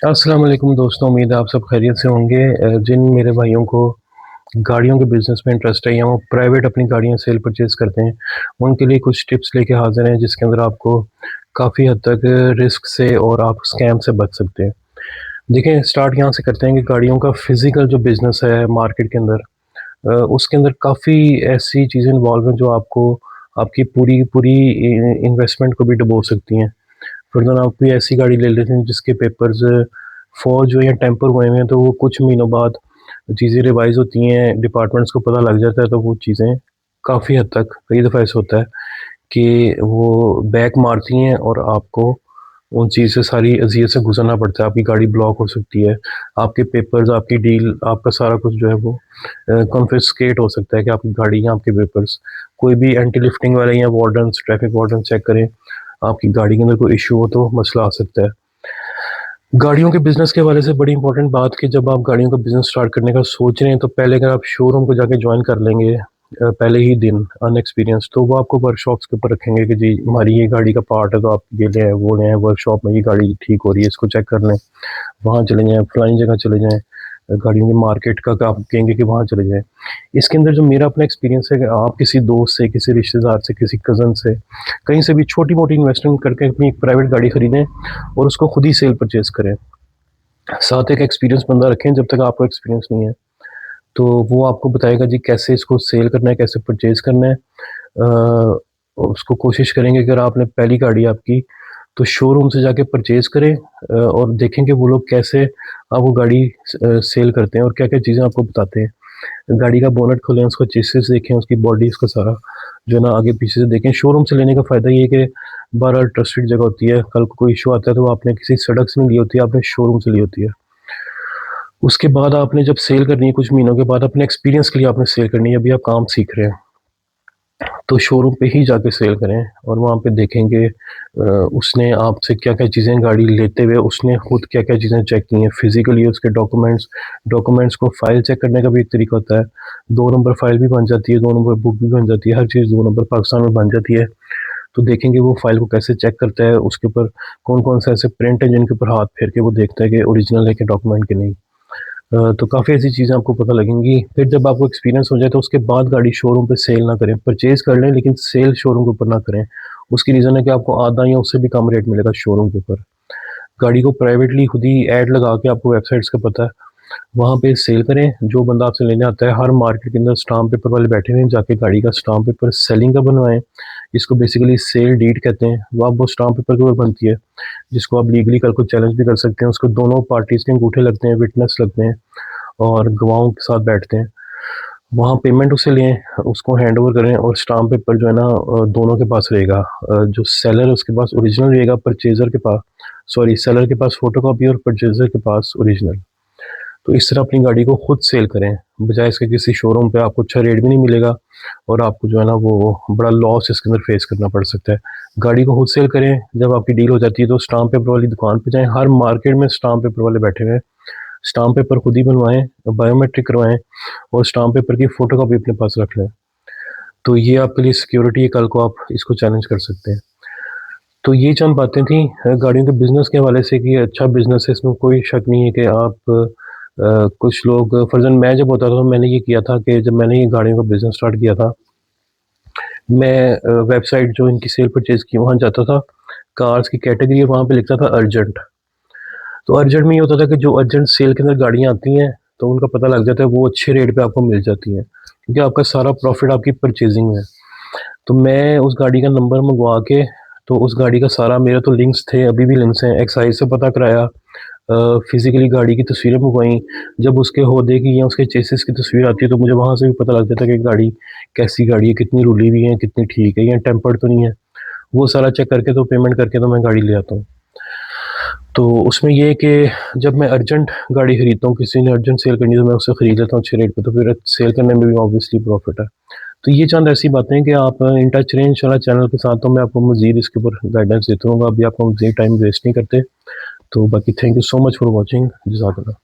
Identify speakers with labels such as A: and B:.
A: अस्सलाम वालेकुम दोस्तों, उम्मीद है आप सब खैरियत से होंगे। जिन मेरे भाइयों को गाड़ियों के बिज़नेस में इंटरेस्ट है या वो प्राइवेट अपनी गाड़ियाँ सेल परचेज़ करते हैं, उनके लिए कुछ टिप्स लेके हाज़िर हैं जिसके अंदर आपको काफ़ी हद तक रिस्क से और आप स्कैम से बच सकते हैं। देखिए, स्टार्ट यहाँ से करते हैं कि गाड़ियों का फ़िज़िकल जो बिज़नेस है मार्केट के अंदर, उसके अंदर काफ़ी ऐसी चीज़ें इन्वॉल्व हैं जो आपको आपकी पूरी की पूरी इन्वेस्टमेंट को भी डुबो सकती हैं। फर्दर आप कोई ऐसी गाड़ी ले लेते हैं जिसके पेपर्स फ़ौज हुए या टेम्पर हुए हैं, तो वो कुछ महीनों बाद चीज़ें रिवाइज़ होती हैं, डिपार्टमेंट्स को पता लग जाता है, तो वो चीज़ें काफ़ी हद तक कई दफ़ा ऐसा होता है कि वो बैक मारती हैं और आपको उन चीज़ से सारी अज़ियत से गुज़रना पड़ता है। आपकी गाड़ी ब्लॉक हो सकती है, आपके पेपर्स, आपकी डील, आपका सारा कुछ जो है वो कॉन्फिस्केट हो सकता है कि आपकी गाड़ी या आपके पेपर्स। कोई भी एंटी लिफ्टिंग वाले या वार्डन्स, ट्रैफिक वार्डन चेक करें, आपकी गाड़ी के अंदर कोई इश्यू हो तो मसला आ सकता है। गाड़ियों के बिज़नेस के हवाले से बड़ी इंपॉर्टेंट बात कि जब आप गाड़ियों का बिज़नेस स्टार्ट करने का सोच रहे हैं, तो पहले अगर आप शोरूम को जाके जॉइन कर लेंगे पहले ही दिन अनएक्सपीरियंस, तो वो आपको वर्कशॉप्स के ऊपर रखेंगे कि जी हमारी ये गाड़ी का पार्ट है, तो आप ये ले आएँ, वो ले आएँ, वर्कशॉप में ये गाड़ी ठीक हो रही है, इसको चेक कर लें, वहाँ चले जाएँ, फलानी जगह चले जाएँ। गाड़ियों के मार्केट का आप कहेंगे कि वहाँ चले जाएँ। इसके अंदर जो मेरा अपना एक्सपीरियंस है कि आप किसी दोस्त से, किसी रिश्तेदार से, किसी कज़न से, कहीं से भी छोटी-मोटी इन्वेस्टमेंट करके अपनी एक प्राइवेट गाड़ी खरीदें और उसको खुद ही सेल परचेज़ करें। साथ एक एक्सपीरियंस बंदा रखें जब तक आपको एक्सपीरियंस नहीं है। तो वो आपको बताएगा जी कैसे इसको सेल करना है, कैसे परचेज़ करना है। उसको कोशिश करेंगे अगर आपने पहली गाड़ी है आपकी, तो शोरूम से जाके परचेज़ करें और देखें कि वो लोग कैसे आपको गाड़ी सेल करते हैं और क्या-क्या चीज़ें आपको बताते हैं। गाड़ी का बोनट खोलें, उसका चेसिस देखें, उसकी बॉडी, उसका सारा जो है ना आगे-पीछे से देखें। शोरूम से लेने का फ़ायदा ये है कि बहरहाल ट्रस्टेड जगह होती है, कल को कोई इश्यू आता है तो वो आपने किसी सड़क से नहीं ली होती है, आपने शोरूम से ली होती है। उसके बाद आपने जब सेल करनी है कुछ महीनों के बाद अपने एक्सपीरियंस के लिए आपने सेल करनी है, अभी आप काम सीख रहे हैं, तो शोरूम पे ही जाके सेल करें और वहाँ पे देखेंगे उसने आपसे क्या-क्या चीज़ें गाड़ी लेते हुए उसने खुद क्या-क्या चीज़ें चेक की हैं, फिज़िकली उसके डॉक्यूमेंट्स डॉक्यूमेंट्स को फ़ाइल चेक करने का भी एक तरीका होता है। 2 नंबर फ़ाइल भी बन जाती है, 2 नंबर बुक भी बन जाती है, हर चीज़ 2 नंबर पाकिस्तान में बन जाती है। तो देखेंगे वो फ़ाइल को कैसे चेक करता है, उसके ऊपर कौन-कौन से ऐसे प्रिंट हैं जिनके ऊपर हाथ फेर के वो देखता है कि ओरिजिनल है कि डॉक्यूमेंट के नहीं। तो काफ़ी ऐसी चीज़ें आपको पता लगेंगी। फिर जब आपको एक्सपीरियंस हो जाए तो उसके बाद गाड़ी शोरूम पे सेल ना करें, परचेज़ कर लें लेकिन सेल शोरूम के ऊपर ना करें। उसकी रीज़न है कि आपको आधा या उससे भी कम रेट मिलेगा शोरूम के ऊपर। गाड़ी को प्राइवेटली खुद ही ऐड लगा के आपको वेबसाइट्स का पता है, वहाँ पे सेल करें। जो बंदा आपसे लेने आता है, हर मार्केट के अंदर स्टाम्प पेपर वाले बैठे हुए हैं, जाके गाड़ी का स्टाम्प पेपर सेलिंग का बनवाएँ। इसको बेसिकली सेल डीड कहते हैं। वो स्टाम्प पेपर के ऊपर बनती है, जिसको आप लीगली कल को चैलेंज भी कर सकते हैं। उसको दोनों पार्टीज़ के अंगूठे लगते हैं, विटनेस लगते हैं और गवाहों के साथ बैठते हैं। वहाँ पेमेंट उससे लें, उसको हैंडओवर करें और स्टाम्प पेपर जो है ना दोनों के पास रहेगा। जो सेलर है उसके पास ओरिजिनल रहेगा, परचेज़र के पास सॉरी सेलर के पास फ़ोटोकॉपी और परचेज़र के पास ओरिजिनल। तो इस तरह अपनी गाड़ी को खुद सेल करें, बजाए इसके किसी शोरूम पे आपको अच्छा रेट भी नहीं मिलेगा और आपको जो है ना वो बड़ा लॉस इसके अंदर फेस करना पड़ सकता है। गाड़ी को खुद सेल करें, जब आपकी डील हो जाती है तो स्टाम्प पेपर वाली दुकान पे जाएँ, हर मार्केट में स्टाम्प पेपर वाले बैठे हुए हैं। स्टाम्प पेपर खुद ही बनवाएँ, बायोमेट्रिक करवाएँ और स्टाम्प पेपर की फ़ोटोकॉपी अपने पास रख लें। तो ये आपके लिए सिक्योरिटी है, कल को आप इसको चैलेंज कर सकते हैं। तो ये चंद बातें थी गाड़ियों के बिज़नेस के हवाले से कि अच्छा बिज़नेस है, इसमें कोई शक नहीं है कि आप कुछ लोग फ़र्ज़न मैं जब होता था तो मैंने ये किया था कि जब मैंने ये गाड़ियों का बिज़नेस स्टार्ट किया था, मैं वेबसाइट जो इनकी सेल परचेज़ की वहाँ जाता था, कार्स की कैटेगरी है वहाँ पे लिखता था अर्जेंट। तो अर्जेंट में ये होता था कि जो अर्जेंट सेल के अंदर गाड़ियाँ आती हैं, तो उनका पता लग जाता है वो अच्छे रेट पे आपको मिल जाती हैं, क्योंकि आपका सारा प्रॉफ़िट आपकी परचेज़िंग में है। तो मैं उस गाड़ी का नंबर मंगवा के, तो उस गाड़ी का सारा मेरे तो लिंक्स थे, अभी भी लिंक्स हैं, एक्साइज़ से पता कराया, फिज़िकली गाड़ी की तस्वीरें मंगवाई। जब उसके होदे की या उसके चेसिस की तस्वीर आती है, तो मुझे वहाँ से भी पता लग जाता है कि गाड़ी कैसी गाड़ी है, कितनी रुली हुई है, कितनी ठीक है या टेम्पर्ड तो नहीं है। वो सारा चेक करके तो पेमेंट करके तो मैं गाड़ी ले आता हूँ। तो उसमें ये है कि जब मैं अर्जेंट गाड़ी खरीदता हूँ, किसी ने अर्जेंट सेल करनी है तो मैं उससे खरीद लेता हूँ अच्छे रेट पे, तो फिर सेल करने में भी ऑब्वियसली प्रॉफ़िट है। तो ये चंद ऐसी बातें हैं कि आप इन टच रहें इंशाल्लाह चैनल के साथ, तो मैं आपको मज़ीद इसके ऊपर गाइडेंस देता रहूँगा। अभी आपका मज़ीद टाइम वेस्ट नहीं करते। तो बाकी thank you so much for watching. जज़ाकल्लाह।